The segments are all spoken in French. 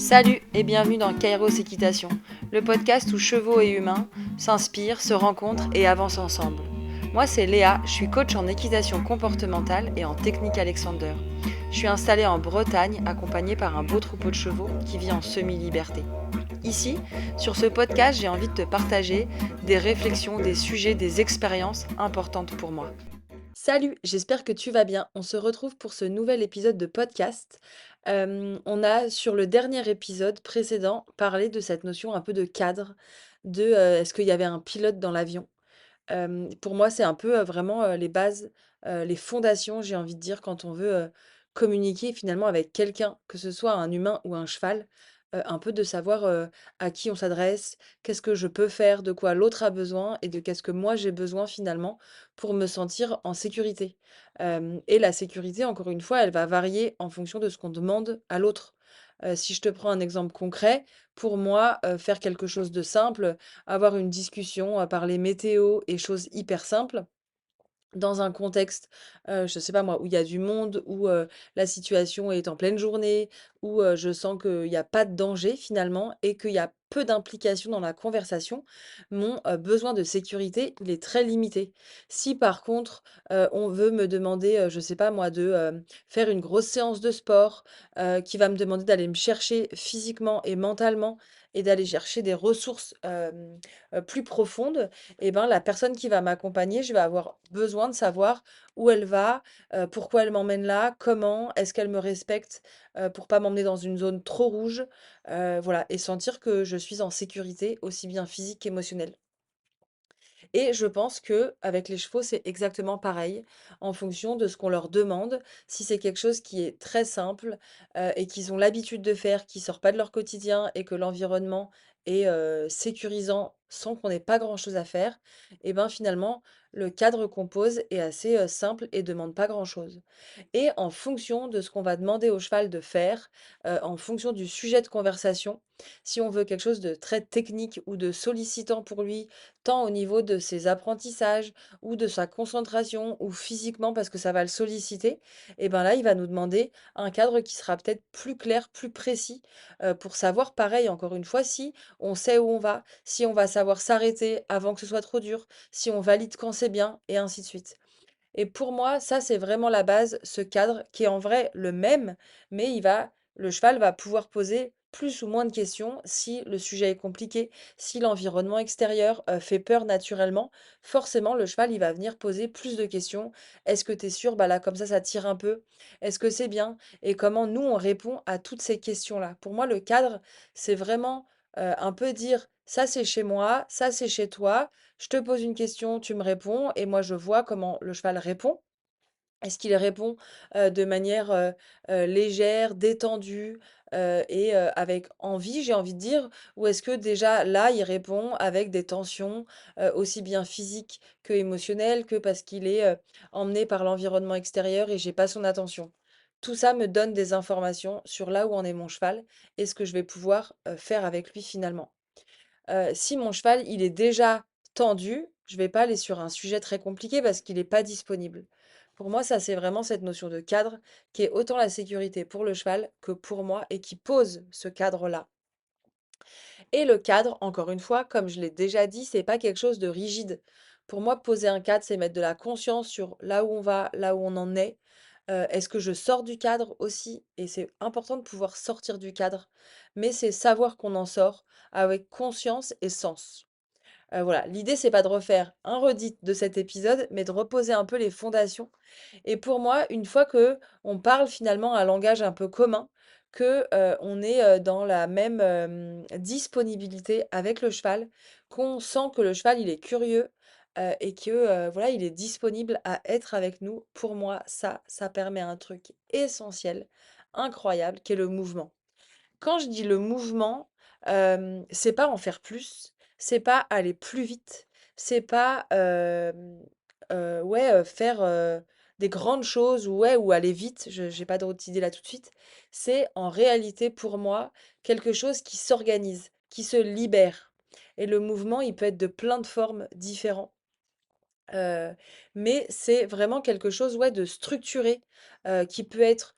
Salut et bienvenue dans Kairos Équitation, le podcast où chevaux et humains s'inspirent, se rencontrent et avancent ensemble. Moi c'est Léa, je suis coach en équitation comportementale et en technique Alexander. Je suis installée en Bretagne accompagnée par un beau troupeau de chevaux qui vit en semi-liberté. Ici, sur ce podcast, j'ai envie de te partager des réflexions, des sujets, des expériences importantes pour moi. Salut, j'espère que tu vas bien. On se retrouve pour ce nouvel épisode de podcast. On a, sur le dernier épisode précédent, parlé de cette notion un peu de cadre, de est-ce qu'il y avait un pilote dans l'avion. Pour moi, c'est un peu vraiment les bases, les fondations, j'ai envie de dire, quand on veut communiquer finalement avec quelqu'un, que ce soit un humain ou un cheval, un peu de savoir à qui on s'adresse, qu'est-ce que je peux faire, de quoi l'autre a besoin et de qu'est-ce que moi j'ai besoin finalement pour me sentir en sécurité. Et la sécurité, encore une fois, elle va varier en fonction de ce qu'on demande à l'autre. Si je te prends un exemple concret, pour moi, faire quelque chose de simple, avoir une discussion, parler météo et choses hyper simples, dans un contexte, je sais pas moi, où il y a du monde, où, la situation est en pleine journée, où, je sens qu'il y a pas de danger finalement et qu'il y a peu d'implication dans la conversation, mon, besoin de sécurité, il est très limité. Si par contre, on veut me demander, je sais pas moi, de, faire une grosse séance de sport, qui va me demander d'aller me chercher physiquement et mentalement et d'aller chercher des ressources, plus profondes, et ben, la personne qui va m'accompagner, je vais avoir besoin de savoir où elle va, pourquoi elle m'emmène là, comment, est-ce qu'elle me respecte, pour pas m'emmener dans une zone trop rouge, voilà, et sentir que je suis en sécurité, aussi bien physique qu'émotionnelle. Et je pense que avec les chevaux, c'est exactement pareil, en fonction de ce qu'on leur demande. Si c'est quelque chose qui est très simple, et qu'ils ont l'habitude de faire, qui sort pas de leur quotidien et que l'environnement est, sécurisant sans qu'on ait pas grand-chose à faire, et ben, finalement, le cadre qu'on pose est assez, simple et demande pas grand-chose. Et en fonction de ce qu'on va demander au cheval de faire, en fonction du sujet de conversation, si on veut quelque chose de très technique ou de sollicitant pour lui, tant au niveau de ses apprentissages ou de sa concentration ou physiquement parce que ça va le solliciter, et ben là, il va nous demander un cadre qui sera peut-être plus clair, plus précis, pour savoir, pareil, encore une fois, si on sait où on va, si on va savoir s'arrêter avant que ce soit trop dur, si on valide quand c'est bien, et ainsi de suite. Et pour moi, ça, c'est vraiment la base, ce cadre qui est en vrai le même, mais le cheval va pouvoir poser plus ou moins de questions si le sujet est compliqué, si l'environnement extérieur fait peur naturellement. Forcément, le cheval, il va venir poser plus de questions. Est-ce que tu es sûr? Bah là, comme ça tire un peu. Est-ce que c'est bien? Et comment nous, on répond à toutes ces questions-là? Pour moi, le cadre, c'est vraiment un peu dire, ça c'est chez moi, ça c'est chez toi. Je te pose une question, tu me réponds et moi je vois comment le cheval répond. Est-ce qu'il répond, de manière, légère, détendue, et avec envie, j'ai envie de dire? Ou est-ce que déjà là, il répond avec des tensions, aussi bien physiques que émotionnelles, que parce qu'il est, emmené par l'environnement extérieur et j'ai pas son attention? Tout ça me donne des informations sur là où en est mon cheval et ce que je vais pouvoir, faire avec lui finalement. Si mon cheval, il est déjà tendu, je vais pas aller sur un sujet très compliqué parce qu'il est pas disponible. Pour moi, ça, c'est vraiment cette notion de cadre qui est autant la sécurité pour le cheval que pour moi et qui pose ce cadre-là. Et le cadre, encore une fois, comme je l'ai déjà dit, c'est pas quelque chose de rigide. Pour moi, poser un cadre, c'est mettre de la conscience sur là où on va, là où on en est. Est-ce que je sors du cadre aussi? Et c'est important de pouvoir sortir du cadre, mais c'est savoir qu'on en sort avec conscience et sens. Voilà, l'idée, c'est pas de refaire un redit de cet épisode, mais de reposer un peu les fondations. Et pour moi, une fois que on parle finalement un langage un peu commun, que, on est, dans la même, disponibilité avec le cheval, qu'on sent que le cheval, il est curieux, et que, voilà, il est disponible à être avec nous. Pour moi, ça permet un truc essentiel, incroyable, qui est le mouvement. Quand je dis le mouvement, c'est pas en faire plus, c'est pas aller plus vite, c'est pas, ouais, faire, des grandes choses ou ouais, ou aller vite, je j'ai pas d'autres idées là tout de suite. C'est en réalité pour moi quelque chose qui s'organise, qui se libère et le mouvement, il peut être de plein de formes différents. Heu, mais c'est vraiment quelque chose, ouais, de structuré, qui peut être,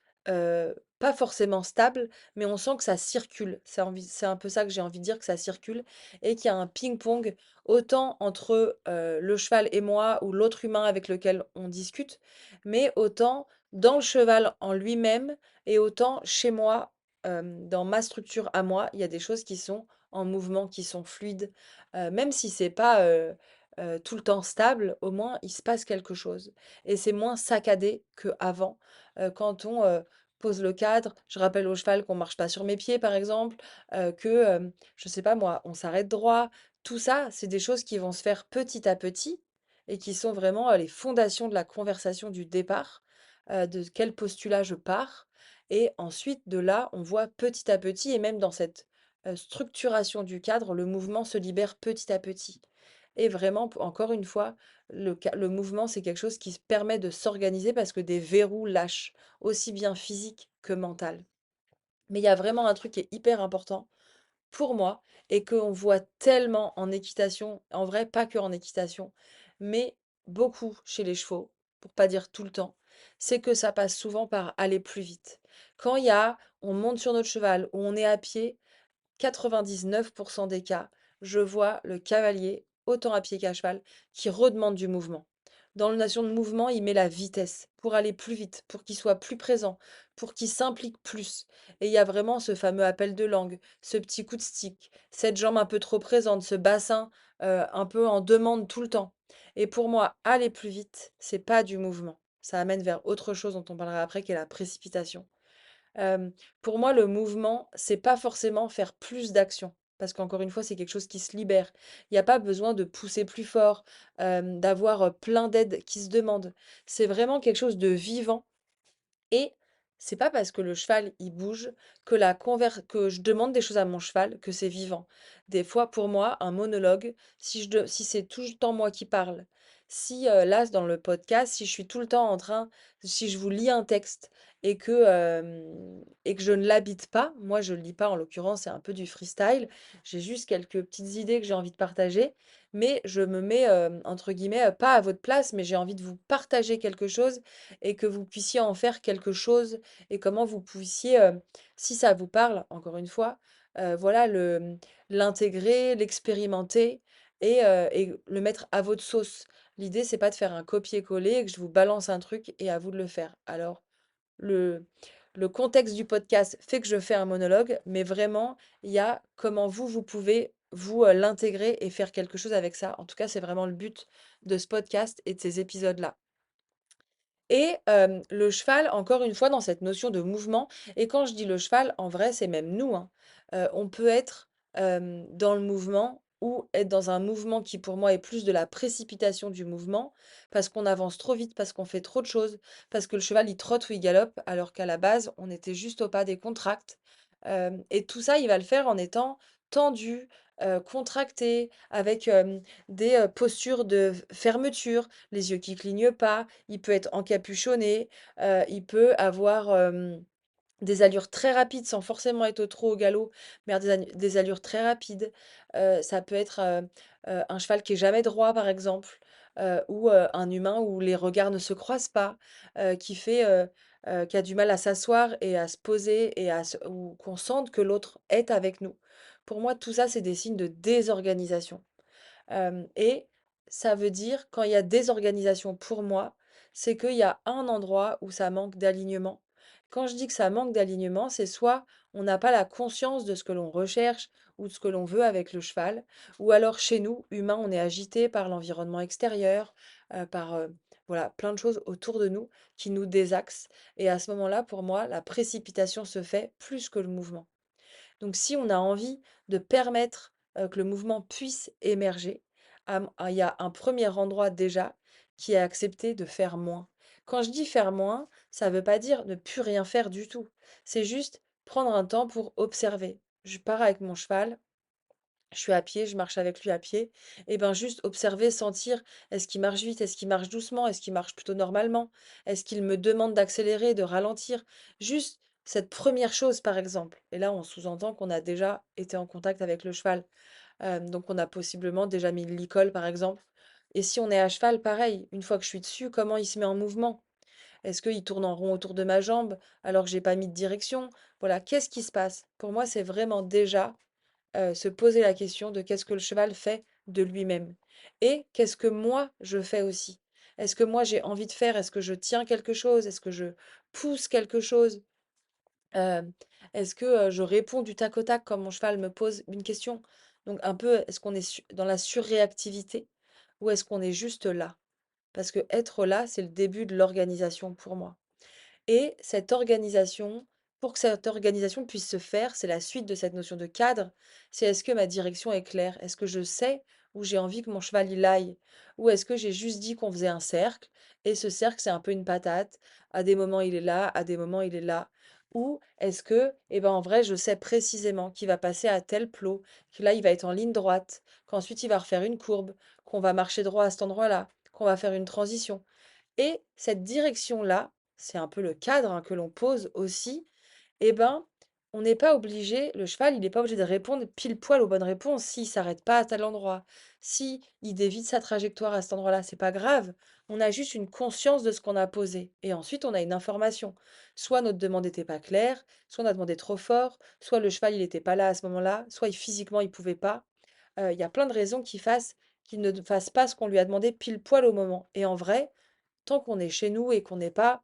pas forcément stable, mais on sent que ça circule. C'est un peu ça que j'ai envie de dire, que ça circule et qu'il y a un ping-pong autant entre, le cheval et moi ou l'autre humain avec lequel on discute, mais autant dans le cheval en lui-même et autant chez moi, dans ma structure à moi, il y a des choses qui sont en mouvement, qui sont fluides. Même si c'est pas, tout le temps stable, au moins il se passe quelque chose et c'est moins saccadé qu'avant, quand on, pose le cadre. Je rappelle au cheval qu'on marche pas sur mes pieds, par exemple, que, je sais pas moi, on s'arrête droit. Tout ça, c'est des choses qui vont se faire petit à petit et qui sont vraiment, les fondations de la conversation du départ, de quel postulat je pars et ensuite de là, on voit petit à petit et même dans cette, structuration du cadre, le mouvement se libère petit à petit et vraiment, p encore une fois, le mouvement, c'est quelque chose qui se permet de s'organiser parce que des verrous lâchent aussi bien physique que mental. Mais il y a vraiment un truc qui est hyper important pour moi et qu'on voit tellement en équitation, en vrai, pas que en équitation, mais beaucoup chez les chevaux, pour pas dire tout le temps, c'est que ça passe souvent par aller plus vite. Quand on monte sur notre cheval ou on est à pied, 99 des cas, je vois le cavalier, autant à pied qu'à cheval, qui redemande du mouvement. Dans le notion de mouvement, il met la vitesse pour aller plus vite, pour qu'il soit plus présent, pour qu'il s'implique plus. Et il y a vraiment ce fameux appel de langue, ce petit coup de stick, cette jambe un peu trop présente, ce bassin un peu en demande tout le temps. Et pour moi, aller plus vite, c'est pas du mouvement. Ça amène vers autre chose dont on parlera après, qui est la précipitation. Hem, pour moi, le mouvement, c'est pas forcément faire plus d'actions, parce qu'encore une fois, c'est quelque chose qui se libère. Il y a pas besoin de pousser plus fort, d'avoir, plein d'aides qui se demandent. C'est vraiment quelque chose de vivant et c'est pas parce que le cheval, il bouge que je demande des choses à mon cheval que c'est vivant. Des fois, pour moi, un monologue, si c'est tout le temps moi qui parle, si, là, dans le podcast, si je suis tout le temps en train si je vous lis un texte et que je ne l'habite pas, moi je le lis pas en l'occurrence, c'est un peu du freestyle. J'ai juste quelques petites idées que j'ai envie de partager, mais je me mets, entre guillemets, pas à votre place, mais j'ai envie de vous partager quelque chose et que vous puissiez en faire quelque chose et comment vous puissiez, si ça vous parle, encore une fois, voilà l'intégrer, l'expérimenter et le mettre à votre sauce. L'idée, c'est pas de faire un copier-coller et que je vous balance un truc et à vous de le faire. Alors le le contexte du podcast fait que je fais un monologue, mais vraiment, il y a comment vous pouvez, vous, l'intégrer et faire quelque chose avec ça. En tout cas, c'est vraiment le but de ce podcast et de ces épisodes-là. Et le cheval, encore une fois, dans cette notion de mouvement et quand je dis le cheval, en vrai, c'est même nous, hein. On peut être, dans le mouvement ou être dans un mouvement qui, pour moi, est plus de la précipitation du mouvement, parce qu'on avance trop vite, parce qu'on fait trop de choses, parce que le cheval, il trotte ou il galope, alors qu'à la base, on était juste au pas des contracts. Et tout ça, il va le faire en étant tendu, contracté, avec, des, postures de fermeture, les yeux qui clignent pas, il peut être encapuchonné, il peut avoir, des allures très rapides sans forcément être trop au galop, mais avoir des allures très rapides. Ça peut être, un cheval qui est jamais droit par exemple, ou, un humain où les regards ne se croisent pas, qui a du mal à s'asseoir et à se poser et ou qu'on sente que l'autre est avec nous. Pour moi, tout ça, c'est des signes de désorganisation. Et ça veut dire, quand il y a désorganisation pour moi, c'est qu'il y a un endroit où ça manque d'alignement. Quand je dis que ça manque d'alignement, c'est soit on n'a pas la conscience de ce que l'on recherche ou de ce que l'on veut avec le cheval, ou alors chez nous, humains, on est agité par l'environnement extérieur, par voilà, plein de choses autour de nous qui nous désaxent. Et à ce moment-là, pour moi, la précipitation se fait plus que le mouvement. Donc si on a envie de permettre, que le mouvement puisse émerger, il y a un premier endroit déjà qui est accepter de faire moins. Quand je dis faire moins, ça ne veut pas dire ne plus rien faire du tout. C'est juste prendre un temps pour observer. Je pars avec mon cheval, je suis à pied, je marche avec lui à pied et ben, juste observer, sentir, est-ce qu'il marche vite? Est-ce qu'il marche doucement? Est-ce qu'il marche plutôt normalement? Est-ce qu'il me demande d'accélérer, de ralentir? Juste cette première chose, par exemple et là, on sous-entend qu'on a déjà été en contact avec le cheval, donc on a possiblement déjà mis le licol, par exemple et si on est à cheval, pareil, une fois que je suis dessus, comment il se met en mouvement? Est-ce qu'il tourne en rond autour de ma jambe alors que j'ai pas mis de direction? Voilà, qu'est-ce qui se passe? Pour moi, c'est vraiment déjà se poser la question de qu'est-ce que le cheval fait de lui-même et qu'est-ce que moi je fais aussi. Est-ce que moi j'ai envie de faire? Est-ce que je tiens quelque chose? Est-ce que je pousse quelque chose? Hem, Est-ce que, je réponds du tac au tac quand mon cheval me pose une question? Donc un peu, est-ce qu'on est dans la surréactivité ou est-ce qu'on est juste là? Parce que être là, c'est le début de l'organisation pour moi. Et cette organisation, pour que cette organisation puisse se faire, c'est la suite de cette notion de cadre, c'est est-ce que ma direction est claire? Est-ce que je sais où j'ai envie que mon cheval il aille? Ou est-ce que j'ai juste dit qu'on faisait un cercle et ce cercle c'est un peu une patate, à des moments il est là, à des moments il est là? Ou est-ce que, eh ben en vrai, je sais précisément qu'il va passer à tel plot, que là il va être en ligne droite, qu'ensuite il va refaire une courbe, qu'on va marcher droit à cet endroit-là, qu'on va faire une transition. Et cette direction-là, c'est un peu le cadre, hein, que l'on pose aussi, eh ben, on n'est pas obligé, le cheval, il n'est pas obligé de répondre pile poil aux bonnes réponses s'il s'arrête pas à tel endroit, si il dévie de sa trajectoire à cet endroit-là, c'est pas grave. On a juste une conscience de ce qu'on a posé. Et ensuite, on a une information. Soit notre demande n'était pas claire, soit on a demandé trop fort, soit le cheval, il n'était pas là à ce moment-là, soit physiquement, il pouvait pas. Il y a plein de raisons qui fassent qu'il ne fasse pas ce qu'on lui a demandé pile poil au moment. Et en vrai, tant qu'on est chez nous et qu'on n'est pas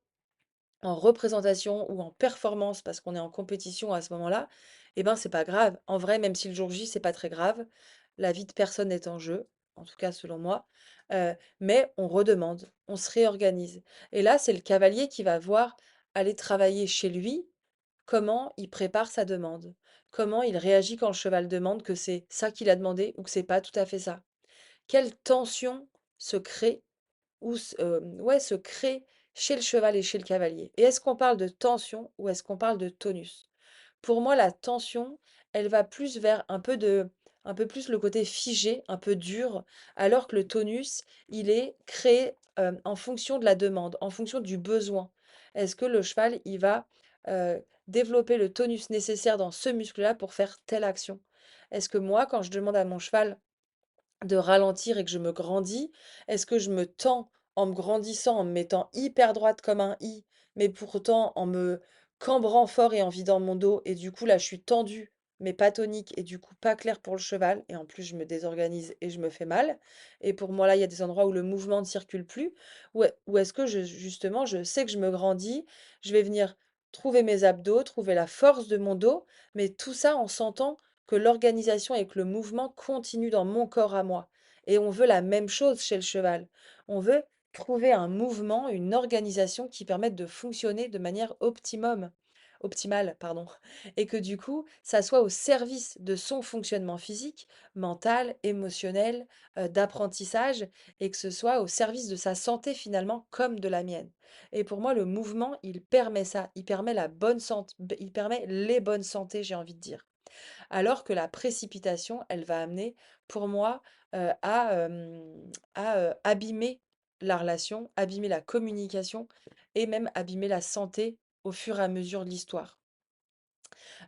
en représentation ou en performance parce qu'on est en compétition à ce moment-là, eh ben c'est pas grave. En vrai, même si le jour J, c'est pas très grave, la vie de personne est en jeu, en tout cas selon moi. Mais on redemande, on se réorganise. Et là, c'est le cavalier qui va voir aller travailler chez lui comment il prépare sa demande, comment il réagit quand le cheval demande que c'est ça qu'il a demandé ou que c'est pas tout à fait ça. Quelle tension se crée ou ouais, se crée chez le cheval et chez le cavalier. Et est-ce qu'on parle de tension ou est-ce qu'on parle de tonus? Pour moi, la tension, elle va plus vers un peu plus le côté figé, un peu dur, alors que le tonus, il est créé en fonction de la demande, en fonction du besoin. Est-ce que le cheval, il va développer le tonus nécessaire dans ce muscle-là pour faire telle action? Est-ce que moi, quand je demande à mon cheval de ralentir et que je me grandis? Est-ce que je me tends en me grandissant, en me mettant hyper droite comme un i, mais pourtant en me cambrant fort et en vidant mon dos et du coup là je suis tendue, mais pas tonique et du coup pas clair pour le cheval et en plus je me désorganise et je me fais mal. Et pour moi là il y a des endroits où le mouvement ne circule plus. Ou est-ce que justement je sais que je me grandis, je vais venir trouver mes abdos, trouver la force de mon dos, mais tout ça en sentant que l'organisation et que le mouvement continuent dans mon corps à moi. Et on veut la même chose chez le cheval. On veut trouver un mouvement, une organisation qui permette de fonctionner de manière optimale, pardon, et que du coup, ça soit au service de son fonctionnement physique, mental, émotionnel, d'apprentissage, et que ce soit au service de sa santé finalement comme de la mienne. Et pour moi, le mouvement, il permet ça, il permet la bonne santé, il permet les bonnes santé, j'ai envie de dire. Alors que la précipitation, elle va amener, pour moi, abîmer la relation, abîmer la communication et même abîmer la santé au fur et à mesure de l'histoire.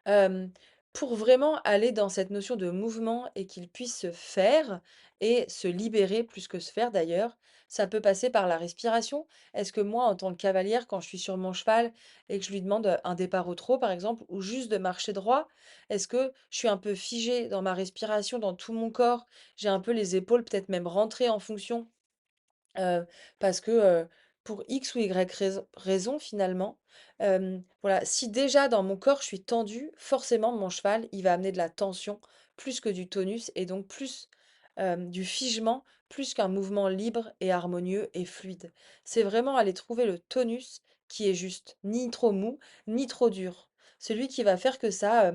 Hem, pour vraiment aller dans cette notion de mouvement et qu'il puisse se faire et se libérer plus que se faire d'ailleurs, ça peut passer par la respiration. Est-ce que moi, en tant que cavalière, quand je suis sur mon cheval et que je lui demande, un départ au trot par exemple ou juste de marcher droit, est-ce que je suis un peu figée dans ma respiration, dans tout mon corps? J'ai un peu les épaules peut-être même rentrées en fonction? Parce que, pour X ou Y raison finalement, voilà, si déjà dans mon corps je suis tendue, forcément mon cheval, il va amener de la tension plus que du tonus et donc plus, du figement, plus qu'un mouvement libre et harmonieux et fluide. C'est vraiment aller trouver le tonus qui est juste, ni trop mou, ni trop dur. Celui qui va faire que ça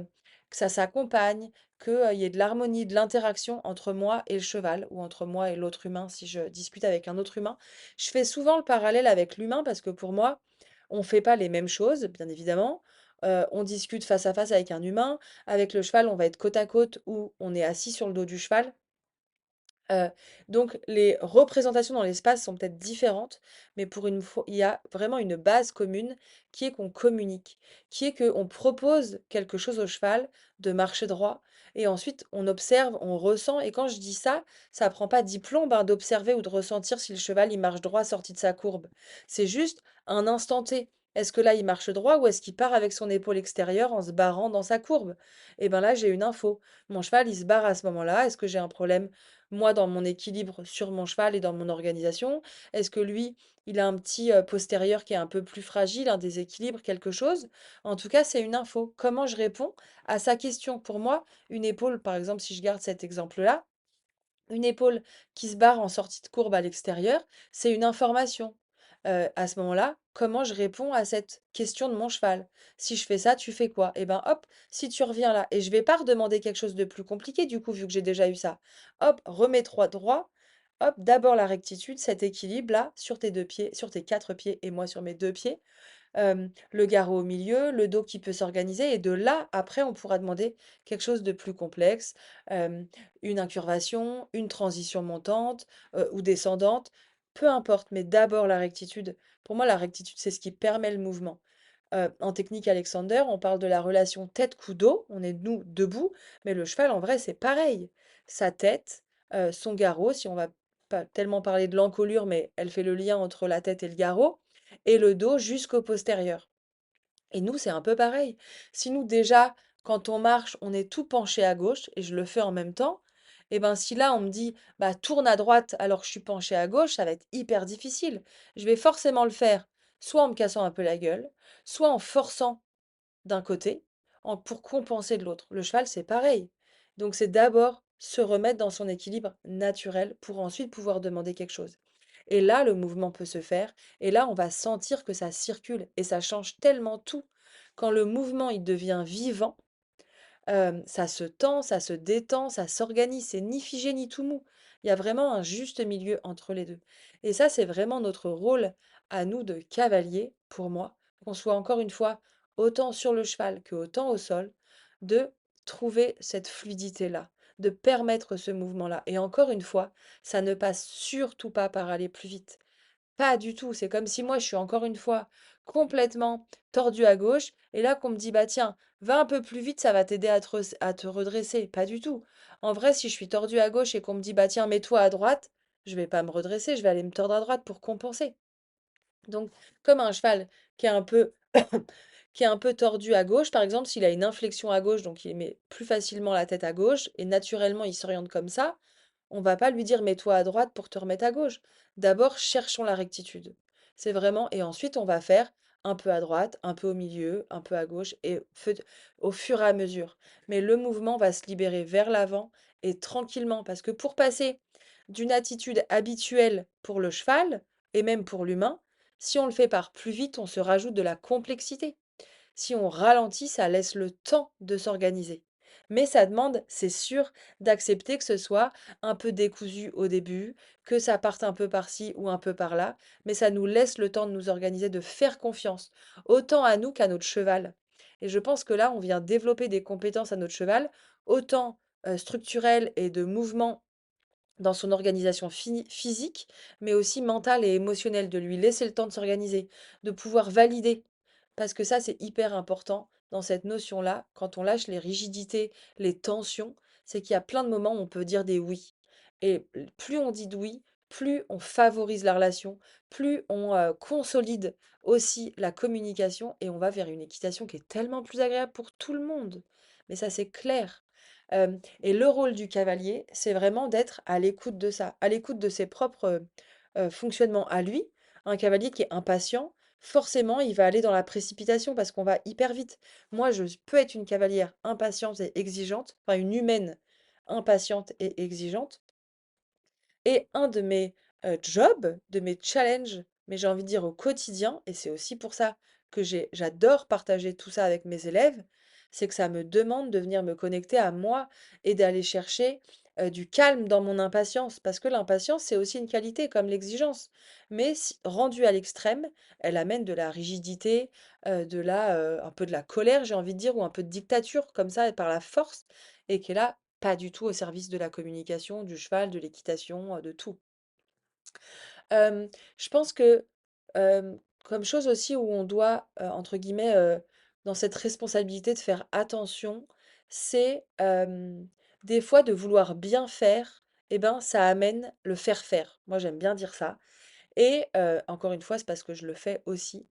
s'accompagne, qu'il y ait de l'harmonie, de l'interaction entre moi et le cheval ou entre moi et l'autre humain si je discute avec un autre humain. Je fais souvent le parallèle avec l'humain parce que pour moi, on ne fait pas les mêmes choses, bien évidemment. On discute face à face avec un humain. Avec le cheval, on va être côte à côte ou on est assis sur le dos du cheval. Heu, donc les représentations dans l'espace sont peut-être différentes, mais pour une fois il y a vraiment une base commune qui est qu'on communique, qui est qu'on propose quelque chose au cheval de marcher droit et ensuite on observe, on ressent et quand je dis ça, ça prend pas 10 plombes, hein, d'observer ou de ressentir si le cheval il marche droit sorti de sa courbe. C'est juste un instant T. Est-ce que là il marche droit ou est-ce qu'il part avec son épaule extérieure en se barrant dans sa courbe? Et ben là j'ai une info. Mon cheval il se barre à ce moment-là, est-ce que j'ai un problème moi dans mon équilibre sur mon cheval et dans mon organisation? Est-ce que lui, il a un petit postérieur qui est un peu plus fragile, un déséquilibre, quelque chose? En tout cas, c'est une info. Comment je réponds à sa question? Pour moi, une épaule, par exemple, si je garde cet exemple-là, une épaule qui se barre en sortie de courbe à l'extérieur, c'est une information. À ce moment-là, comment je réponds à cette question de mon cheval? Si je fais ça, tu fais quoi? Et ben hop, si tu reviens là, et je vais pas redemander quelque chose de plus compliqué du coup, vu que j'ai déjà eu ça. Hop, remets-toi droit. Hop, d'abord la rectitude, cet équilibre-là, sur tes deux pieds, sur tes quatre pieds et moi sur mes deux pieds. Le garrot au milieu, le dos qui peut s'organiser et de là, après, on pourra demander quelque chose de plus complexe, hem, une incurvation, une transition montante, ou descendante, peu importe, mais d'abord la rectitude. Pour moi, la rectitude, c'est ce qui permet le mouvement. En technique Alexander, on parle de la relation tête-cou-dos, on est nous debout, mais le cheval, en vrai, c'est pareil. Sa tête, son garrot, si on va pas tellement parler de l'encolure, mais elle fait le lien entre la tête et le garrot, et le dos jusqu'au postérieur. Et nous, c'est un peu pareil. Si nous, déjà, quand on marche, on est tout penché à gauche, et je le fais en même temps, et ben si là, on me dit, bah, tourne à droite alors que je suis penché à gauche, ça va être hyper difficile. Je vais forcément le faire, soit en me cassant un peu la gueule, soit en forçant d'un côté, pour compenser de l'autre. Le cheval, c'est pareil. Donc, c'est d'abord se remettre dans son équilibre naturel pour ensuite pouvoir demander quelque chose. Et là, le mouvement peut se faire. Et là, on va sentir que ça circule. Et ça change tellement tout. Quand le mouvement, il devient vivant, ça se tend, ça se détend, ça s'organise. C'est ni figé ni tout mou. Il y a vraiment un juste milieu entre les deux. Et ça, c'est vraiment notre rôle à nous de cavalier, pour moi, qu'on soit encore une fois autant sur le cheval que autant au sol, de trouver cette fluidité-là, de permettre ce mouvement-là. Et encore une fois, ça ne passe surtout pas par aller plus vite. Pas du tout, c'est comme si moi je suis encore une fois complètement tordue à gauche et là qu'on me dit: «Bah tiens, va un peu plus vite, ça va t'aider à te redresser». Pas du tout. En vrai, si je suis tordue à gauche et qu'on me dit: «Bah tiens, mets-toi à droite», je vais pas me redresser, je vais aller me tordre à droite pour compenser. Donc comme un cheval qui est un peu qui est un peu tordu à gauche, par exemple, s'il a une inflexion à gauche, donc il met plus facilement la tête à gauche et naturellement il s'oriente comme ça, on va pas lui dire mets-toi à droite pour te remettre à gauche. D'abord, cherchons la rectitude. C'est vraiment, et ensuite on va faire un peu à droite, un peu au milieu, un peu à gauche et au fur et à mesure. Mais le mouvement va se libérer vers l'avant et tranquillement, parce que pour passer d'une attitude habituelle pour le cheval et même pour l'humain, si on le fait par plus vite, on se rajoute de la complexité. Si on ralentit, ça laisse le temps de s'organiser. Mais ça demande, c'est sûr, d'accepter que ce soit un peu décousu au début, que ça parte un peu par-ci ou un peu par-là, mais ça nous laisse le temps de nous organiser, de faire confiance, autant à nous qu'à notre cheval. Et je pense que là, on vient développer des compétences à notre cheval, autant structurelles et de mouvement dans son organisation physique, mais aussi mentale et émotionnelle, de lui laisser le temps de s'organiser, de pouvoir valider. Parce que ça, c'est hyper important dans cette notion-là, quand on lâche les rigidités, les tensions, c'est qu'il y a plein de moments où on peut dire des oui. Et plus on dit de oui, plus on favorise la relation, plus on consolide aussi la communication et on va vers une équitation qui est tellement plus agréable pour tout le monde. Mais ça, c'est clair. Et le rôle du cavalier, c'est vraiment d'être à l'écoute de ça, à l'écoute de ses propres, fonctionnements à lui. Un cavalier qui est impatient, forcément, il va aller dans la précipitation parce qu'on va hyper vite. Moi, je peux être une cavalière impatiente et exigeante, enfin une humaine impatiente et exigeante. Et un de mes jobs, de mes challenges, mais j'ai envie de dire au quotidien, et c'est aussi pour ça que j'adore partager tout ça avec mes élèves, c'est que ça me demande de venir me connecter à moi et d'aller chercher du calme dans mon impatience. Parce que l'impatience, c'est aussi une qualité comme l'exigence. Mais rendue à l'extrême, elle amène de la rigidité, un peu de la colère, j'ai envie de dire, ou un peu de dictature, comme ça, par la force, et qui est là. pas du tout au service de la communication, du cheval, de l'équitation, de tout. Hem, je pense que, comme chose aussi où on doit, entre guillemets, dans cette responsabilité de faire attention, c'est, des fois de vouloir bien faire et ben, ça amène le faire faire. Moi, j'aime bien dire ça et encore une fois, c'est parce que je le fais aussi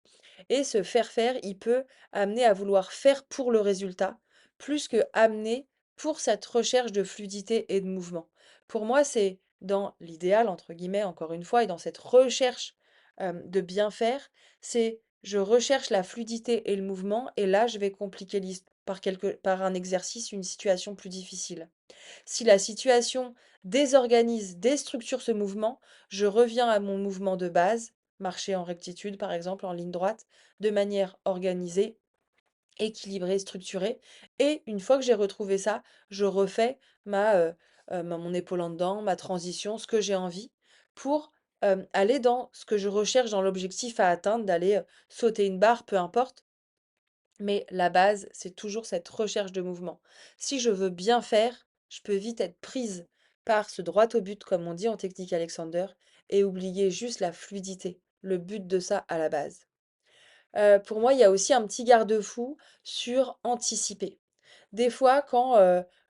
et ce faire faire, il peut amener à vouloir faire pour le résultat, plus que amener pour cette recherche de fluidité et de mouvement. Pour moi, c'est dans «l'idéal» entre guillemets, encore une fois, et dans cette recherche, de bien faire, c'est je recherche la fluidité et le mouvement et là, je vais compliquer par un exercice, une situation plus difficile. Si la situation désorganise, déstructure ce mouvement, je reviens à mon mouvement de base, marcher en rectitude par exemple, en ligne droite, de manière organisée, équilibrée, structurée. Et une fois que j'ai retrouvé ça, je refais mon épaule en dedans, ma transition, ce que j'ai envie, pour aller dans ce que je recherche dans l'objectif à atteindre, d'aller sauter une barre, peu importe. Mais la base, c'est toujours cette recherche de mouvement. Si je veux bien faire, je peux vite être prise par ce droit au but, comme on dit en technique Alexander, et oublier juste la fluidité, le but de ça à la base. Pour moi, il y a aussi un petit garde-fou sur anticiper. Des fois, quand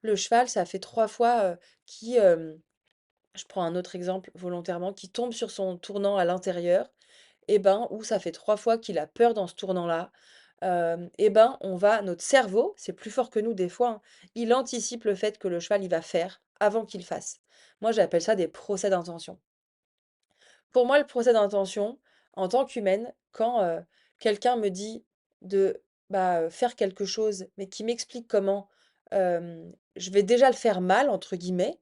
le cheval, ça fait 3 fois je prends un autre exemple volontairement, qui tombe sur son tournant à l'intérieur, et ben, ou ça fait 3 fois qu'il a peur dans ce tournant-là, et ben, notre cerveau, c'est plus fort que nous des fois, hein, il anticipe le fait que le cheval, il va faire avant qu'il fasse. Moi, j'appelle ça des procès d'intention. Pour moi, le procès d'intention, en tant qu'humaine, quand, quelqu'un me dit de, faire quelque chose, mais qui m'explique comment, je vais déjà le faire «mal» entre guillemets,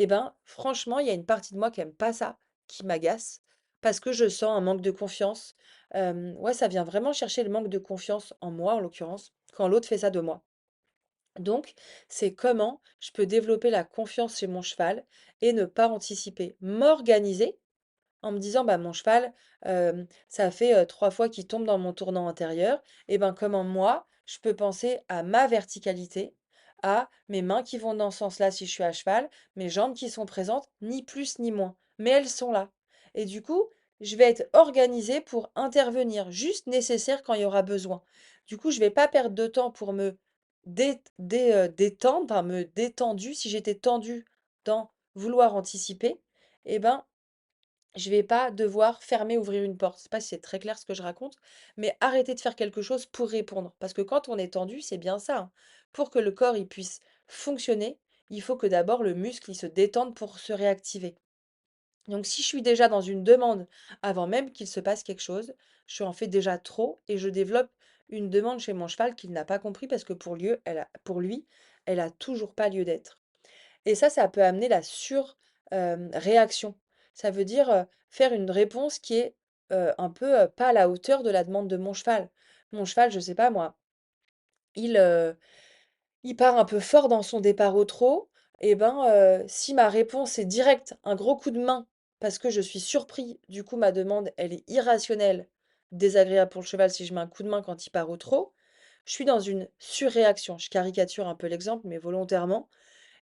et ben, franchement, il y a une partie de moi qui aime pas ça, qui m'agace, parce que je sens un manque de confiance. Ouais, ça vient vraiment chercher le manque de confiance en moi, en l'occurrence, quand l'autre fait ça de moi. Donc, c'est comment je peux développer la confiance chez mon cheval et ne pas anticiper. M'organiser en me disant: «Bah, mon cheval, ça fait, 3 fois qu'il tombe dans mon tournant antérieur et ben, comment moi, je peux penser à ma verticalité, à mes mains qui vont dans ce sens-là si je suis à cheval, mes jambes qui sont présentes, ni plus ni moins, mais elles sont là» et du coup, je vais être organisée pour intervenir, juste nécessaire quand il y aura besoin. Du coup, je vais pas perdre de temps pour me détendre, enfin me détendu. Si j'étais tendue dans vouloir anticiper et ben, je vais pas devoir fermer, ouvrir une porte. Je sais pas si c'est très clair ce que je raconte, mais arrêter de faire quelque chose pour répondre. Parce que quand on est tendu, c'est bien ça, hein. Pour que le corps il puisse fonctionner, il faut que d'abord le muscle il se détende pour se réactiver. Donc si je suis déjà dans une demande avant même qu'il se passe quelque chose, je en fais déjà trop et je développe une demande chez mon cheval qu'il n'a pas compris parce que pour lui, elle a toujours pas lieu d'être. Et ça peut amener la réaction. Ça veut dire, faire une réponse qui est, un peu, pas à la hauteur de la demande de mon cheval. Mon cheval, je sais pas moi, il, heu, il part un peu fort dans son départ au trot et ben, si ma réponse est directe, un gros coup de main parce que je suis surpris, du coup ma demande, elle est irrationnelle, désagréable pour le cheval si je mets un coup de main quand il part au trot, je suis dans une surréaction. Je caricature un peu l'exemple, mais volontairement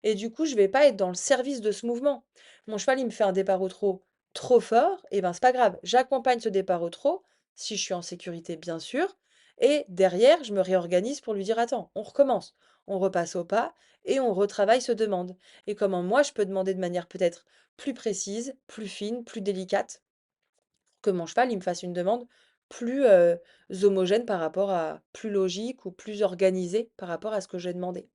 et du coup, je vais pas être dans le service de ce mouvement. Mon cheval, il me fait un départ au trot trop fort, et ben c'est pas grave. J'accompagne ce départ au trot, si je suis en sécurité, bien sûr. Et derrière, je me réorganise pour lui dire, attends, on recommence. On repasse au pas et on retravaille ce demande. Et comment moi, je peux demander de manière peut-être plus précise, plus fine, plus délicate, que mon cheval, il me fasse une demande plus homogène par rapport à, plus logique ou plus organisée par rapport à ce que j'ai demandé.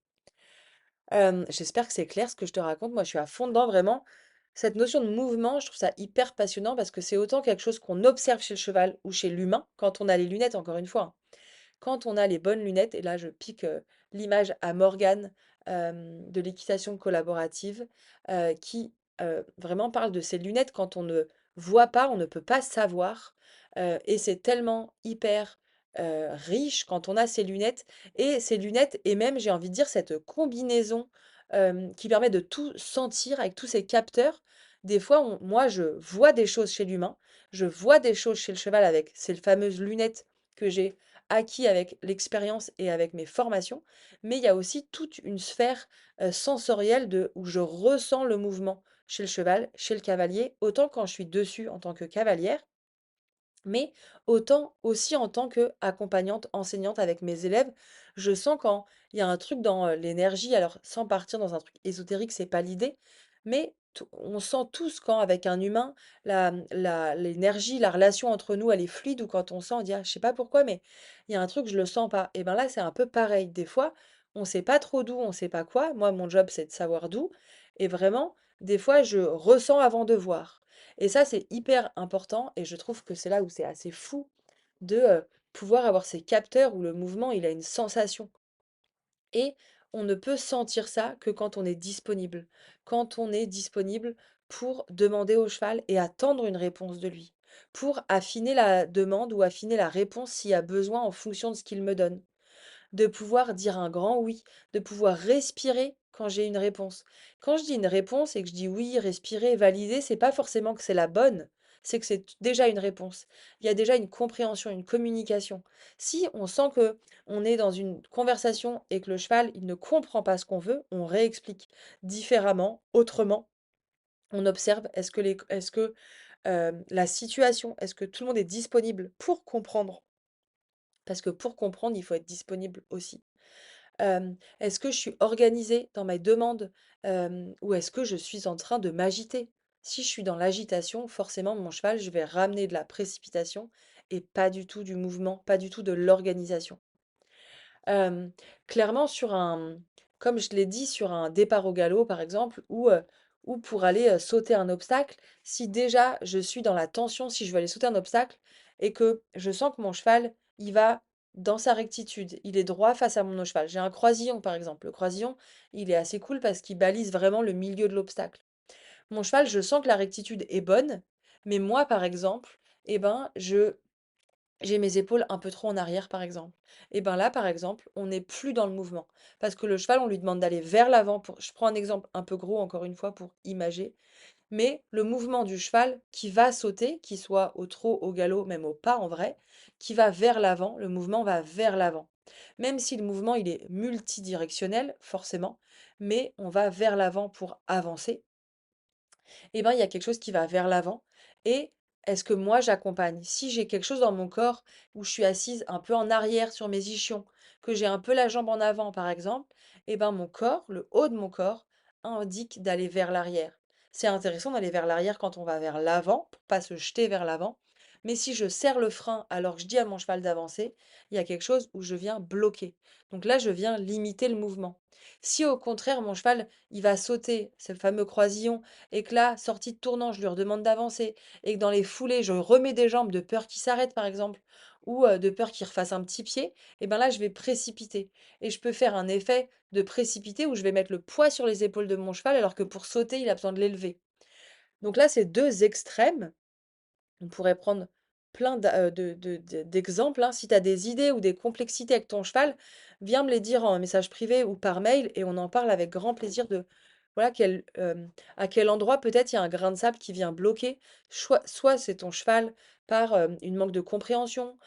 J'espère que c'est clair ce que je te raconte. Moi, je suis à fond dedans, vraiment. Cette notion de mouvement, je trouve ça hyper passionnant parce que c'est autant quelque chose qu'on observe chez le cheval ou chez l'humain, quand on a les lunettes, encore une fois, hein. Quand on a les bonnes lunettes, et là je pique l'image à Morgane de l'équitation collaborative, qui vraiment parle de ces lunettes quand on ne voit pas, on ne peut pas savoir. Et c'est tellement hyper riche quand on a ces lunettes. Et ces lunettes, et même j'ai envie de dire cette combinaison qui permet de tout sentir avec tous ces capteurs. Des fois, moi, je vois des choses chez l'humain, je vois des choses chez le cheval avec ces fameuses lunettes que j'ai acquis avec l'expérience et avec mes formations, mais il y a aussi toute une sphère sensorielle où je ressens le mouvement chez le cheval, chez le cavalier, autant quand je suis dessus en tant que cavalière, mais autant aussi en tant qu'accompagnante, enseignante avec mes élèves, je sens quand il y a un truc dans l'énergie, alors sans partir dans un truc ésotérique, c'est pas l'idée, mais on sent tous quand avec un humain, l'énergie, la relation entre nous, elle est fluide, ou quand on sent, on dit, ah, je sais pas pourquoi, mais il y a un truc, je le sens pas. Et ben là, c'est un peu pareil. Des fois, on sait pas trop d'où, on sait pas quoi. Moi, mon job, c'est de savoir d'où. Et vraiment, des fois, je ressens avant de voir. Et ça, c'est hyper important et je trouve que c'est là où c'est assez fou de pouvoir avoir ces capteurs où le mouvement, il a une sensation. Et on ne peut sentir ça que quand on est disponible. Quand on est disponible pour demander au cheval et attendre une réponse de lui. Pour affiner la demande ou affiner la réponse s'il y a besoin en fonction de ce qu'il me donne, de pouvoir dire un grand oui, de pouvoir respirer quand j'ai une réponse. Quand je dis une réponse et que je dis oui, respirer, valider, c'est pas forcément que c'est la bonne, c'est que c'est déjà une réponse. Il y a déjà une compréhension, une communication. Si on sent que on est dans une conversation et que le cheval, il ne comprend pas ce qu'on veut, on réexplique différemment, autrement. On observe, est-ce que la situation, est-ce que tout le monde est disponible pour comprendre? Parce que pour comprendre, il faut être disponible aussi. Est-ce que je suis organisée dans mes demandes, ou est-ce que je suis en train de m'agiter? Si je suis dans l'agitation, forcément mon cheval, je vais ramener de la précipitation et pas du tout du mouvement, pas du tout de l'organisation. Hem, Clairement comme je l'ai dit, sur un départ au galop par exemple, ou pour aller, sauter un obstacle, si déjà je suis dans la tension, si je veux aller sauter un obstacle et que je sens que mon cheval, il va dans sa rectitude, il est droit face à mon autre cheval. J'ai un croisillon par exemple. Le croisillon, il est assez cool parce qu'il balise vraiment le milieu de l'obstacle. Mon cheval, je sens que la rectitude est bonne, mais moi par exemple, eh ben, j'ai mes épaules un peu trop en arrière, par exemple. Et ben là, par exemple, on n'est plus dans le mouvement. Parce que le cheval, on lui demande d'aller vers l'avant. Je prends un exemple un peu gros, encore une fois, pour imager. Mais le mouvement du cheval qui va sauter, qu'il soit au trot, au galop, même au pas en vrai, qui va vers l'avant, le mouvement va vers l'avant. Même si le mouvement, il est multidirectionnel, forcément, mais on va vers l'avant pour avancer, eh ben, il y a quelque chose qui va vers l'avant. Et est-ce que moi j'accompagne? Si j'ai quelque chose dans mon corps où je suis assise un peu en arrière sur mes ischions, que j'ai un peu la jambe en avant par exemple, eh ben mon corps, le haut de mon corps, indique d'aller vers l'arrière. C'est intéressant d'aller vers l'arrière quand on va vers l'avant, pour pas se jeter vers l'avant. Mais si je serre le frein alors que je dis à mon cheval d'avancer, il y a quelque chose où je viens bloquer. Donc là, je viens limiter le mouvement. Si au contraire, mon cheval, il va sauter, ce fameux croisillon, et que là, sortie de tournant, je lui redemande d'avancer, et que dans les foulées, je remets des jambes de peur qu'il s'arrête, par exemple, ou de peur qu'il refasse un petit pied, et ben là, je vais précipiter. Et je peux faire un effet de précipiter où je vais mettre le poids sur les épaules de mon cheval, alors que pour sauter, il a besoin de l'élever. Donc là, c'est deux extrêmes. On pourrait prendre plein d'exemples, hein. Si tu as des idées ou des complexités avec ton cheval, viens me les dire en message privé ou par mail et on en parle avec grand plaisir de voilà à quel endroit peut-être il y a un grain de sable qui vient bloquer. Soit c'est ton cheval par une manque de compréhension,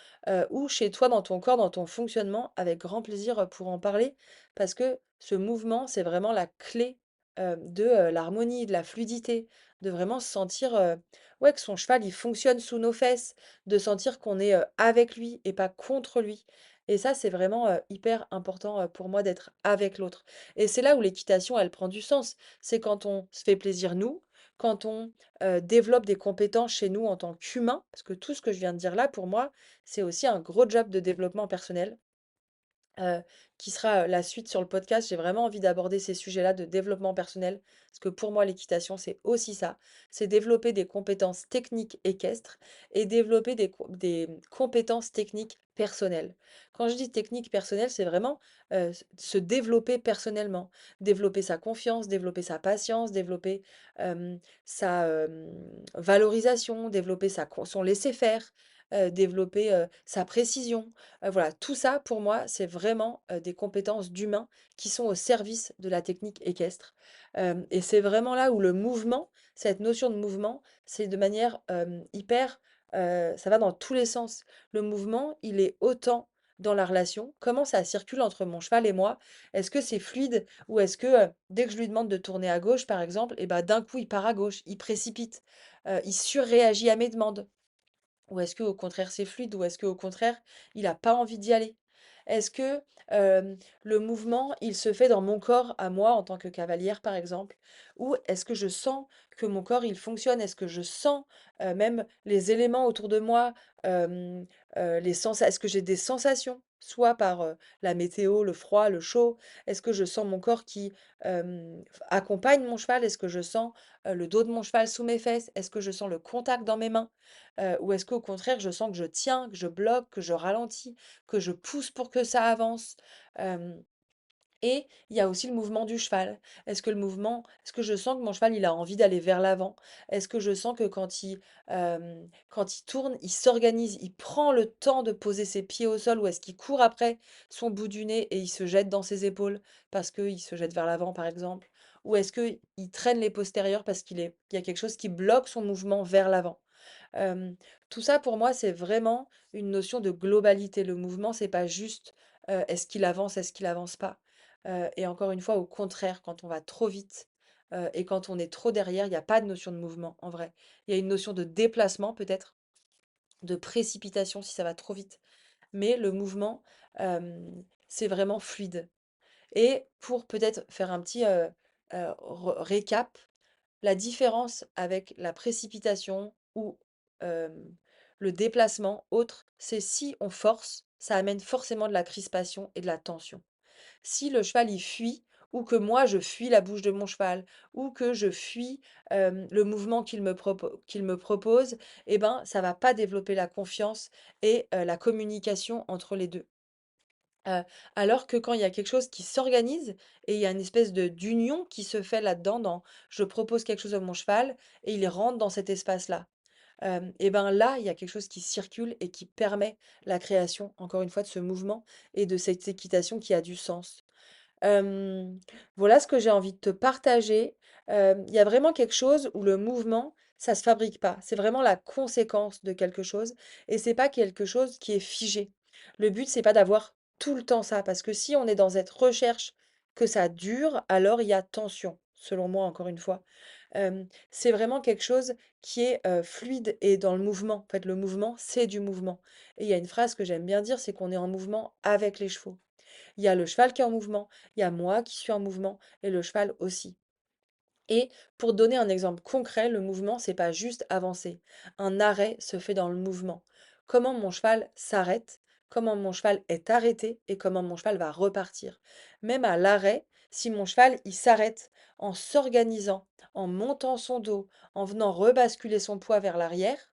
ou chez toi dans ton corps, dans ton fonctionnement, avec grand plaisir pour en parler. Parce que ce mouvement, c'est vraiment la clé de l'harmonie, de la fluidité, de vraiment se sentir ouais, que son cheval, il fonctionne sous nos fesses, de sentir qu'on est, avec lui et pas contre lui. Et ça, c'est vraiment, hyper important, pour moi d'être avec l'autre. Et c'est là où l'équitation, elle prend du sens. C'est quand on se fait plaisir nous, quand on, développe des compétences chez nous en tant qu'humain, parce que tout ce que je viens de dire là, pour moi, c'est aussi un gros job de développement personnel heu, qui sera, la suite sur le podcast. J'ai vraiment envie d'aborder ces sujets-là de développement personnel, parce que pour moi, l'équitation, c'est aussi ça. C'est développer des compétences techniques équestres et développer des compétences techniques personnelles. Quand je dis technique personnelle, c'est vraiment, se développer personnellement, développer sa confiance, développer sa patience, développer, sa, valorisation, développer son laisser-faire, développer, sa précision. Voilà, tout ça pour moi, c'est vraiment, des compétences d'humain qui sont au service de la technique équestre. Et c'est vraiment là où le mouvement, cette notion de mouvement, c'est de manière, hyper, ça va dans tous les sens. Le mouvement, il est autant, dans la relation? Comment ça circule entre mon cheval et moi? Est-ce que c'est fluide ou est-ce que, dès que je lui demande de tourner à gauche, par exemple, et ben d'un coup, il part à gauche, il précipite, il surréagit à mes demandes? Ou est-ce que au contraire c'est fluide? Ou est-ce que au contraire il a pas envie d'y aller? Est-ce que, le mouvement, il se fait dans mon corps à moi en tant que cavalière, par exemple? Ou est-ce que je sens que mon corps, il fonctionne? Est-ce que je sens, même les éléments autour de moi, hem, les sensa est-ce que j'ai des sensations? Soit par, la météo, le froid, le chaud? Est-ce que je sens mon corps qui, accompagne mon cheval? Est-ce que je sens, le dos de mon cheval sous mes fesses? Est-ce que je sens le contact dans mes mains? Ou est-ce qu'au contraire, je sens que je tiens, que je bloque, que je ralentis, que je pousse pour que ça avance? Hem Et il y a aussi le mouvement du cheval. Est-ce que je sens que mon cheval, il a envie d'aller vers l'avant? Est-ce que je sens que quand il tourne, il s'organise, il prend le temps de poser ses pieds au sol? Ou est-ce qu'il court après son bout du nez et il se jette dans ses épaules parce qu'il se jette vers l'avant, par exemple? Ou est-ce qu'il traîne les postérieurs parce il y a quelque chose qui bloque son mouvement vers l'avant? Hem, Tout ça pour moi, c'est vraiment une notion de globalité. Le mouvement, c'est pas juste, est-ce qu'il avance, est-ce qu'il avance pas? Et encore une fois, au contraire, quand on va trop vite, et quand on est trop derrière, il y a pas de notion de mouvement, en vrai. Il y a une notion de déplacement peut-être, de précipitation si ça va trop vite. Mais le mouvement, c'est vraiment fluide. Et pour peut-être faire un petit, récap, la différence avec la précipitation ou le déplacement autre, c'est si on force, ça amène forcément de la crispation et de la tension. Si le cheval il fuit ou que moi je fuis la bouche de mon cheval ou que je fuis le mouvement qu'il me propose, eh ben ça va pas développer la confiance et la communication entre les deux. Heu, Alors que quand il y a quelque chose qui s'organise et il y a une espèce de d'union qui se fait là-dedans, dans je propose quelque chose à mon cheval et il rentre dans cet espace-là. Et ben, là, il y a quelque chose qui circule et qui permet la création, encore une fois, de ce mouvement et de cette équitation qui a du sens. Hem, voilà ce que j'ai envie de te partager. Il y a vraiment quelque chose où le mouvement, ça se fabrique pas. C'est vraiment la conséquence de quelque chose et c'est pas quelque chose qui est figé. Le but, c'est pas d'avoir tout le temps ça, parce que si on est dans cette recherche que ça dure, alors il y a tension, selon moi, encore une fois. C'est vraiment quelque chose qui est, fluide et dans le mouvement. En fait, le mouvement, c'est du mouvement et il y a une phrase que j'aime bien dire, c'est qu'on est en mouvement avec les chevaux. Il y a le cheval qui est en mouvement, il y a moi qui suis en mouvement et le cheval aussi. Et pour donner un exemple concret, le mouvement, c'est pas juste avancer. Un arrêt se fait dans le mouvement. Comment mon cheval s'arrête, comment mon cheval est arrêté et comment mon cheval va repartir. Même à l'arrêt, si mon cheval il s'arrête en s'organisant, en montant son dos, en venant rebasculer son poids vers l'arrière,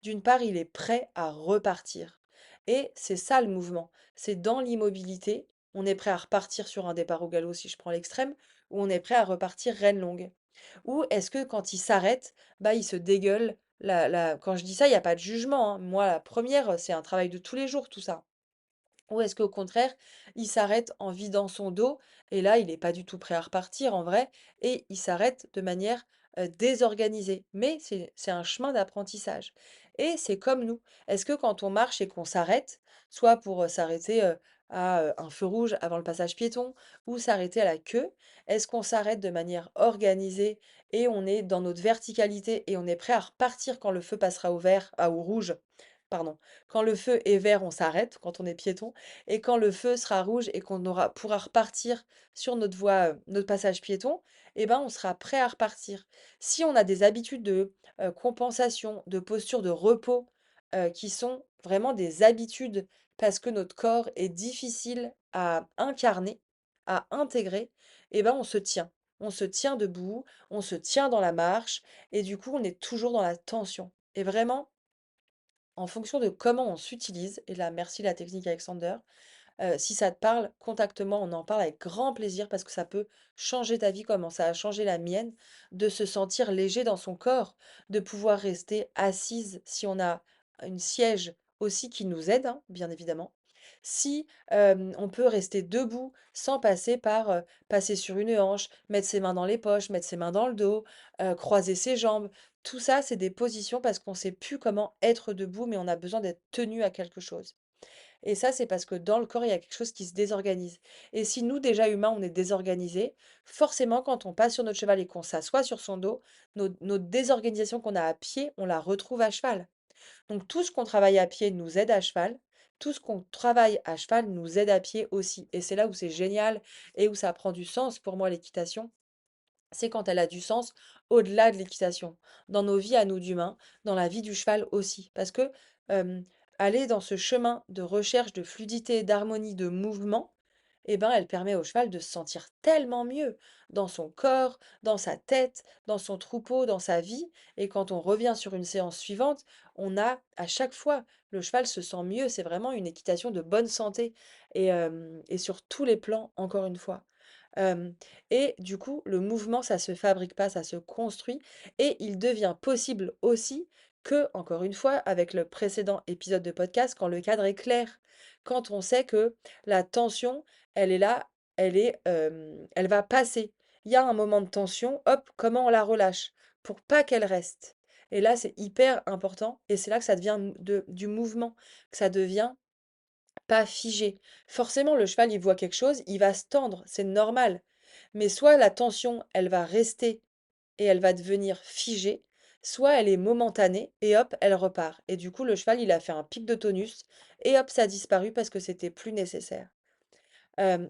d'une part, il est prêt à repartir. Et c'est ça le mouvement. C'est dans l'immobilité, on est prêt à repartir sur un départ au galop si je prends l'extrême, ou on est prêt à repartir reine longue. Ou est-ce que quand il s'arrête, bah, il se dégueule quand je dis ça, il y a pas de jugement, hein. Moi, la première, c'est un travail de tous les jours tout ça. Ou est-ce qu'au contraire, il s'arrête en vidant son dos et là, il n'est pas du tout prêt à repartir en vrai et il s'arrête de manière, désorganisée. Mais c'est un chemin d'apprentissage et c'est comme nous. Est-ce que quand on marche et qu'on s'arrête, soit pour, s'arrêter, à, un feu rouge avant le passage piéton ou s'arrêter à la queue, est-ce qu'on s'arrête de manière organisée et on est dans notre verticalité et on est prêt à repartir quand le feu passera au rouge, pardon. Quand le feu est vert, on s'arrête quand on est piéton et quand le feu sera rouge et qu'on aura pourra repartir sur notre voie, notre passage piéton, eh ben, on sera prêt à repartir. Si on a des habitudes de, compensation, de posture de repos, qui sont vraiment des habitudes parce que notre corps est difficile à incarner, à intégrer, eh ben, on se tient. On se tient debout, on se tient dans la marche et du coup, on est toujours dans la tension et vraiment en fonction de comment on s'utilise, et là, merci la technique Alexander, si ça te parle, contacte-moi, on en parle avec grand plaisir parce que ça peut changer ta vie comme ça a changé la mienne, de se sentir léger dans son corps, de pouvoir rester assise si on a une siège aussi qui nous aide, hein, bien évidemment. Si on peut rester debout sans passer par passer sur une hanche, mettre ses mains dans les poches, mettre ses mains dans le dos, croiser ses jambes. Tout ça, c'est des positions parce qu'on ne sait plus comment être debout, mais on a besoin d'être tenu à quelque chose. Et ça, c'est parce que dans le corps, il y a quelque chose qui se désorganise. Et si nous, déjà humains, on est désorganisés, forcément, quand on passe sur notre cheval et qu'on s'assoit sur son dos, notre désorganisation qu'on a à pied, on la retrouve à cheval. Donc tout ce qu'on travaille à pied nous aide à cheval. Tout ce qu'on travaille à cheval nous aide à pied aussi. Et c'est là où c'est génial et où ça prend du sens pour moi l'équitation, c'est quand elle a du sens au-delà de l'équitation, dans nos vies à nous d'humains, dans la vie du cheval aussi. Parce que euh, aller dans ce chemin de recherche de fluidité, d'harmonie, de mouvement, eh ben, elle permet au cheval de se sentir tellement mieux dans son corps, dans sa tête, dans son troupeau, dans sa vie. Et quand on revient sur une séance suivante, on a à chaque fois, le cheval se sent mieux. C'est vraiment une équitation de bonne santé et sur tous les plans, encore une fois. Hem et du coup, le mouvement, ça se fabrique pas, ça se construit et il devient possible aussi que, encore une fois, avec le précédent épisode de podcast, quand le cadre est clair. Quand on sait que la tension, elle est là, elle va passer. Il y a un moment de tension, hop, comment on la relâche? Pour pas qu'elle reste. Et là, c'est hyper important et c'est là que ça devient du mouvement, que ça devient pas figé. Forcément, le cheval, il voit quelque chose, il va se tendre, c'est normal. Mais soit la tension, elle va rester et elle va devenir figée, soit elle est momentanée et hop, elle repart. Et du coup, le cheval, il a fait un pic de tonus et hop, ça a disparu parce que c'était plus nécessaire.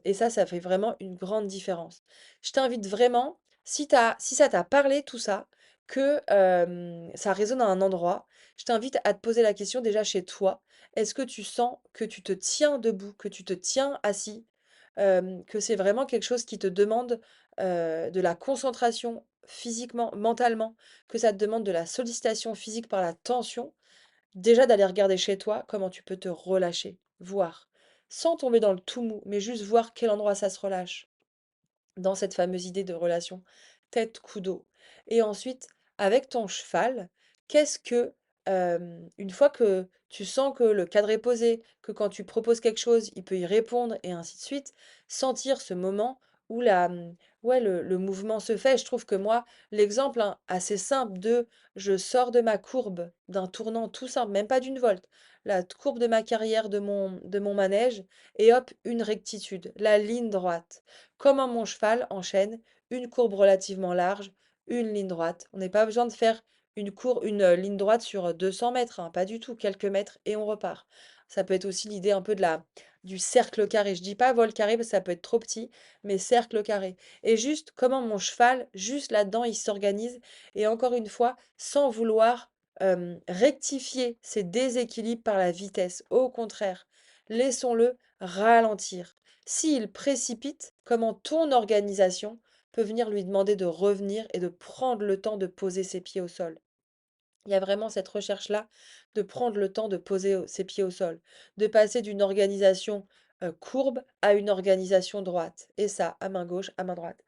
Et ça fait vraiment une grande différence. Je t'invite vraiment, si ça t'a parlé tout ça, que, ça résonne à un endroit, je t'invite à te poser la question déjà chez toi. Est-ce que tu sens que tu te tiens debout, que tu te tiens assis? Que c'est vraiment quelque chose qui te demande, de la concentration physiquement, mentalement, que ça te demande de la sollicitation physique par la tension? Déjà d'aller regarder chez toi comment tu peux te relâcher, voir, sans tomber dans le tout mou, mais juste voir quel endroit ça se relâche dans cette fameuse idée de relation tête-couteau. Et ensuite, avec ton cheval, qu'est-ce que, une fois que tu sens que le cadre est posé, que quand tu proposes quelque chose, il peut y répondre et ainsi de suite, sentir ce moment où ouais, le mouvement se fait. Je trouve que moi, l'exemple hein, assez simple de je sors de ma courbe, d'un tournant tout simple, même pas d'une volte, la courbe de ma carrière, de mon manège, et hop, une rectitude, la ligne droite. Comment mon cheval enchaîne une courbe relativement large, une ligne droite. On n'a pas besoin de faire une ligne droite sur 200 mètres, hein, pas du tout, quelques mètres et on repart. Ça peut être aussi l'idée un peu du cercle carré. Je dis pas vol carré parce que ça peut être trop petit, mais cercle carré. Et juste comment mon cheval, juste là-dedans, il s'organise. Et encore une fois, sans vouloir rectifier ses déséquilibres par la vitesse. Au contraire, laissons-le ralentir. S'il précipite, comment ton organisation peut venir lui demander de revenir et de prendre le temps de poser ses pieds au sol. Il y a vraiment cette recherche-là de prendre le temps de poser ses pieds au sol, de passer d'une organisation courbe à une organisation droite. Et ça, à main gauche, à main droite.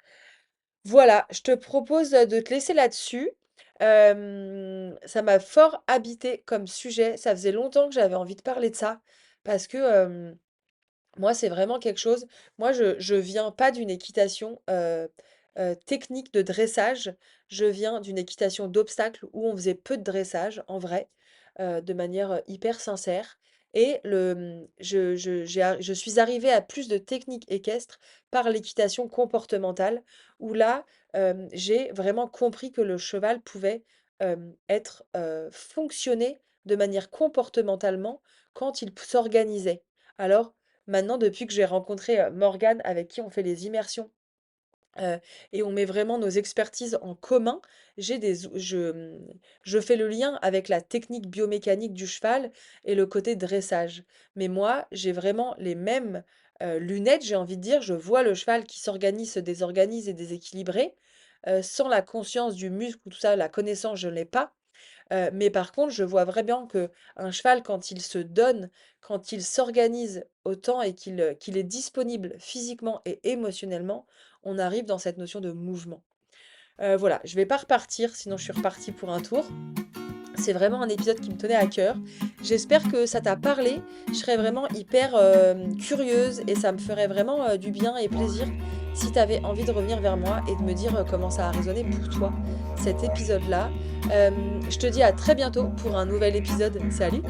Voilà, je te propose de te laisser là-dessus. Ça m'a fort habité comme sujet. Ça faisait longtemps que j'avais envie de parler de ça parce que moi, c'est vraiment quelque chose. Moi, je viens pas d'une équitation technique de dressage. Je viens d'une équitation d'obstacles où on faisait peu de dressage, en vrai, de manière hyper sincère. Et je suis arrivée à plus de techniques équestres par l'équitation comportementale, où là, j'ai vraiment compris que le cheval pouvait être fonctionné de manière comportementalement quand il s'organisait. Alors, maintenant, depuis que j'ai rencontré, Morgane avec qui on fait les immersions, heu et on met vraiment nos expertises en commun, j'ai des ou je fais le lien avec la technique biomécanique du cheval et le côté dressage. Mais moi, j'ai vraiment les mêmes, lunettes, j'ai envie de dire. Je vois le cheval qui s'organise, se désorganise et déséquilibré, sans la conscience du muscle ou tout ça, la connaissance, je ne l'ai pas. Mais par contre, je vois vraiment que un cheval, quand il se donne, quand il s'organise autant et qu'il est disponible physiquement et émotionnellement, on arrive dans cette notion de mouvement. Voilà, je vais pas repartir, sinon je suis repartie pour un tour. C'est vraiment un épisode qui me tenait à cœur. J'espère que ça t'a parlé. Je serais vraiment hyper curieuse et ça me ferait vraiment du bien et plaisir si tu avais envie de revenir vers moi et de me dire comment ça a résonné pour toi, cet épisode-là. Je te dis à très bientôt pour un nouvel épisode. Salut!